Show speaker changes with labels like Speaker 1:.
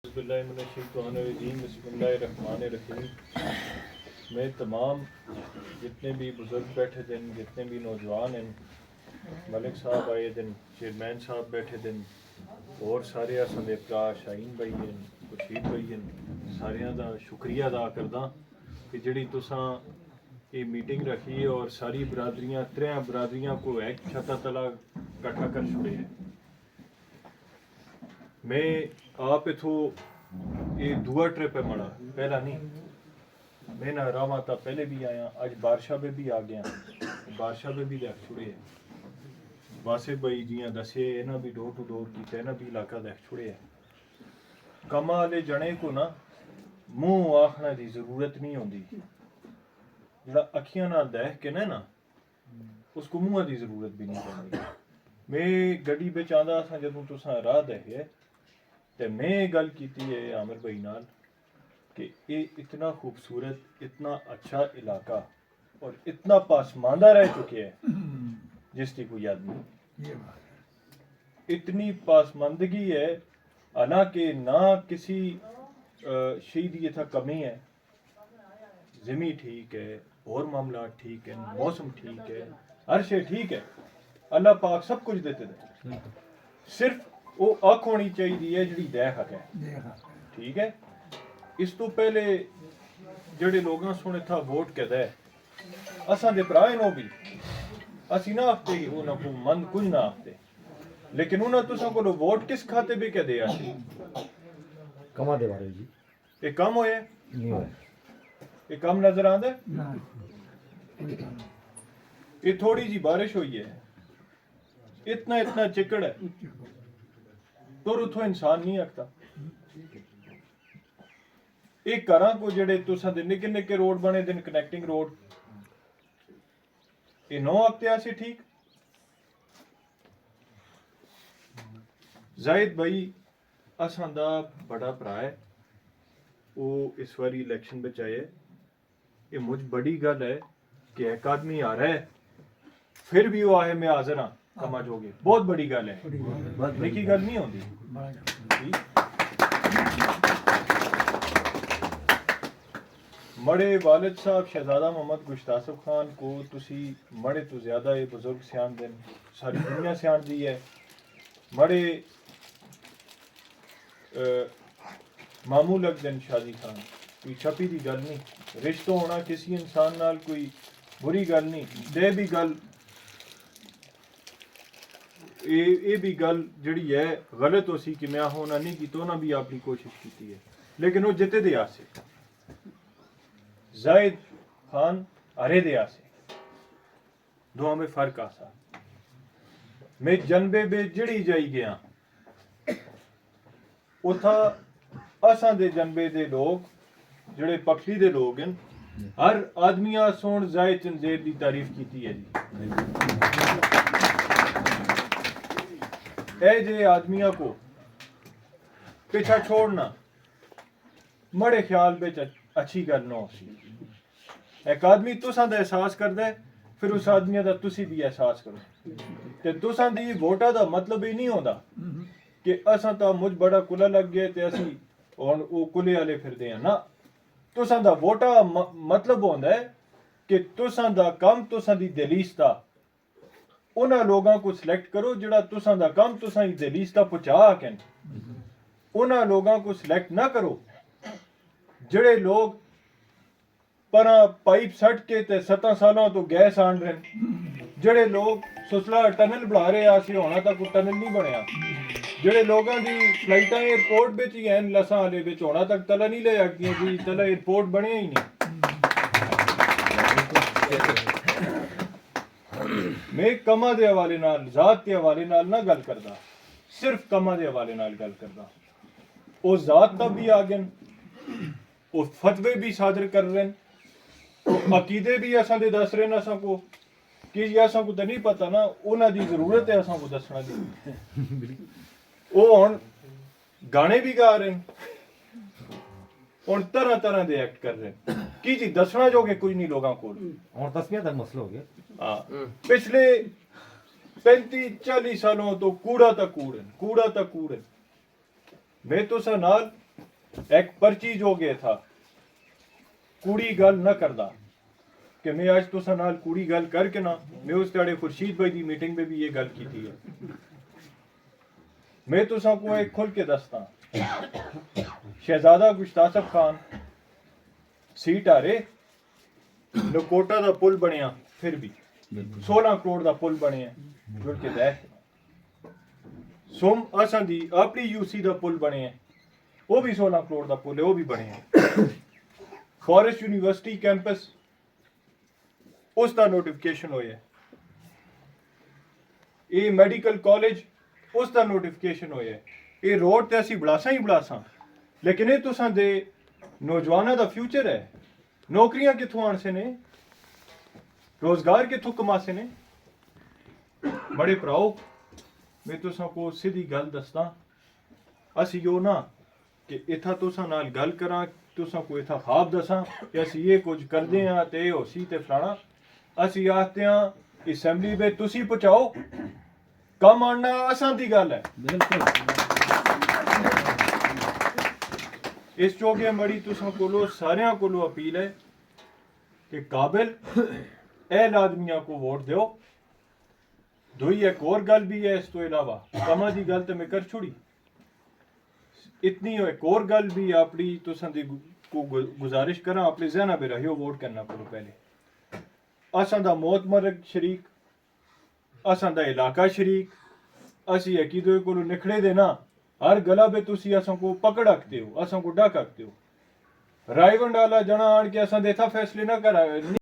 Speaker 1: बिस्मिल्लाहिर्रहमानिर्रहीम। मैं तमाम जितने भी बुज़ुर्ग बैठे दिन, जितने भी नौजवान हैं, मलिक साहब आए दिन, चेयरमैन साहब बैठे दिन, और सारे असां दे भरा शाहीन भाई हैं, खुर्शीद भाई हैं, सारियां दा शुक्रिया अदा करदा कि जिहड़ी तुसां ये मीटिंग रखी और सारी बरादरियां त्रै बरादरियां को एक छत्ता तला इकट्ठा कर छुड़े है। मैं आप इथों ये दूआ ट्रिप है मड़ा, पहला नहीं। मैं ना रामा था पहले भी आया, आज बादशाह पे भी आ गया, बादशाह पे भी देख छुड़े है। वासिफ भाई जियां दसे इन्हां भी डोर टू डोर कीता, इन्हां भी इलाका देख छुड़े है। कमा वाले जने को ना मुंह आखने की जरूरत नहीं होती, जरा अखियां ना देख के ना उसको मुंह की जरूरत भी नहीं पड़ती। मैं गड्डी बिच आंदा सा जदों तुसां राह देखे तो मैं गल की है आमिर भाई नाल कि ये इतना खूबसूरत, इतना अच्छा इलाका और इतना पासमानदा रह चुके हैं जिसकी कोई याद नहीं। इतनी पासमानदगी है, हालांकि ना किसी शहीद ये था कमी है, ज़मीन ठीक है और मामला ठीक है, मौसम ठीक है, हर शे ठीक है, अल्लाह पाक सब कुछ देते थे। सिर्फ वो अख होनी चाहिए जी दह हक है, ठीक है। इस तो पहले जड़े लोग सुने था वोट के दे असा दे भरा नो भी असी ना आखते उन्होंने मन कुछ ना आखते, लेकिन उन्होंने तुसा को वोट किस खाते भी के दिया
Speaker 2: कमा दे बारे जी
Speaker 1: ये कम होए
Speaker 2: नहीं होए
Speaker 1: ये कम नजर आंदे। ये थोड़ी जी बारिश हुई है, इतना इतना चिकड़ है, तुर उथों इंसान नहीं आखता। एक घरां को जेडे तुसां दे निक्के निक्के रोड बने दिन, कनैक्टिंग रोड, ये नौ आखते आसे ठीक। जाहिद भाई असां दा बड़ा भरा है, वो इस बारी इलेक्शन बिच आए। ये मुझ बड़ी गल है कि एक आदमी आ रहा है फिर भी वो आए मैं हाजिर हाँ कमा जोगे, बहुत बड़ी गल है, निकी गल नहीं होती। मड़े वालिद साहब शहजादा मोहम्मद गुश्तासफ खान को तुसी मड़े तो ज्यादा ये बुजुर्ग सियान दिन, सारी दुनिया सियान दी है। मड़े मामूल अक दिन शादी खान, कोई छपी दी गल नहीं, रिश्ता होना किसी इंसान नाल कोई बुरी गल नहीं, दे भी गल ये भी गल जड़ी है गलत हो सी कि मैं होना नहीं की तो ना भी अपनी कोशिश की है, लेकिन वो जिते दे आसे जाहिद खान अरे दे आसे दुआ में फर्क आसा। मैं जनबे बे जड़ी जाई गया उथा असां दे जनबे दे लोग जड़े पक्षी दे लोग हैं, हर आदमिया सोन जाहिद चंदेर की तारीफ की है जी। ए जे आदमिया को पीछा छोड़ना मड़े ख्याल बिच अच्छी गल ना हो सी। एक आदमी तुसां दा एहसास करदा है, फिर उस आदमी दा तुसी भी एहसास करो। ते तुसां दी वोटा दा मतलब ही नहीं होंदा कि असां ता मुझ बड़ा कुला लग गए ते असी हुण ओ कुले वाले फिरदे हैं ना। तुसां दा वोटा मतलब होंदा है कि तुसां दा काम, तुसां दी दलीस दा उन्हां लोगां को सिलेक्ट करो जिहड़ा तुसां दा काम तुसां दी दलीस दा पहुंचा हकन। उन्हां लोगां को सिलेक्ट ना करो जिहड़े लोग पर पाइप सट के ते 7 सालों तो गैस आन रहे, जिहड़े लोग सुसला टनल बना रहे आसी होना तक टनल नहीं बनया, जिहड़े लोगों की फ्लाइटां एयरपोर्ट बिच ही हैं लसां वाले बिच होना तक तला नहीं ले आती जी, तला एयरपोर्ट बने ही नहीं। मैं कमा दे हवाले नाल, जात के हवाले नाल ना गल करदा, सिर्फ कमा दे हवाले नाल गल करदा। वो जात तब भी आ गए, वो फतवे भी सादर कर रहे हैं, अकीदे भी असां दे दस रहे असां को कि असां को तो नहीं पता ना, उन्हां दी जरूरत है असां को दसना दी। वो हुण गाने भी गा रहे हैं, हुण तरह तरह दे एक्ट कर रहे हैं कि जी दसना जोगे कुछ नहीं लोगों को।
Speaker 2: और 10वें तक मसला हो गया।
Speaker 1: पिछले 35-40 सालों तो कूड़ा तक कूड़ है, कूड़ा तक कूड़ है। मैं तो नाल एक पर्ची जो गया था कूड़ी गल न करदा कि मैं आज तुसा नाल कूड़ी गल करके ना मैं उस तेरे खुर्शीद भाई की मीटिंग में भी ये गल की थी है मैं तुसा को एक खुल के दसता शहजादा गुश्तासफ खान सीट आ रे नकोटा दा पुल बनिया फिर भी 16 करोड़ दा पुल बनिया जुड़ के देख सोम असां दी अपनी यूसी दा पुल बनिया वो भी 16 करोड़ दा पुल है वो भी बनिया फॉरेस्ट यूनिवर्सिटी कैंपस उसका नोटिफिकेशन होया ये मेडिकल कॉलेज उसका नोटिफिकेशन होया ये रोड ते असी बड़ासा ही बड़ासा लेकिन ये तुसां दे नौजवानों दा फ्यूचर है नौकरियां कित्थों आन से ने रोजगार कित्थों कमा से ने बड़े भराओ मैं तुसां को सीधी गल दसदा असी यो ना कि इत्था तुसां नाल गल करां तुसां को इत्था ख्वाब दसां कि असी ये कुछ करदे हां ते होसी ते फलाना असी आखते हां असैंबली में तुसी पहुंचाओ कम आना असां दी गल है
Speaker 2: बिल्कुल
Speaker 1: इस चौके मड़ी तुसां कोलो सारियां कोलो अपील है कि काबिल एहल आदमियां को वोट दो दुई एक और गल भी है इस तो इलावा कमा दी गल तो मैं कर छोड़ी इतनी एक और गल भी अपनी तुसां दी को गुजारिश करा अपने जहना में रहियो वोट करना कोलो पहले असां दा मौत मरग शरीक असां दा इलाका शरीक असी अकीदे कोलो निखड़े देना हर गला पे तुसी असां को पकड़ हकते हो असां को डक हकते हो रायवंड वाला जना आन के असां देथा फैसले ना करा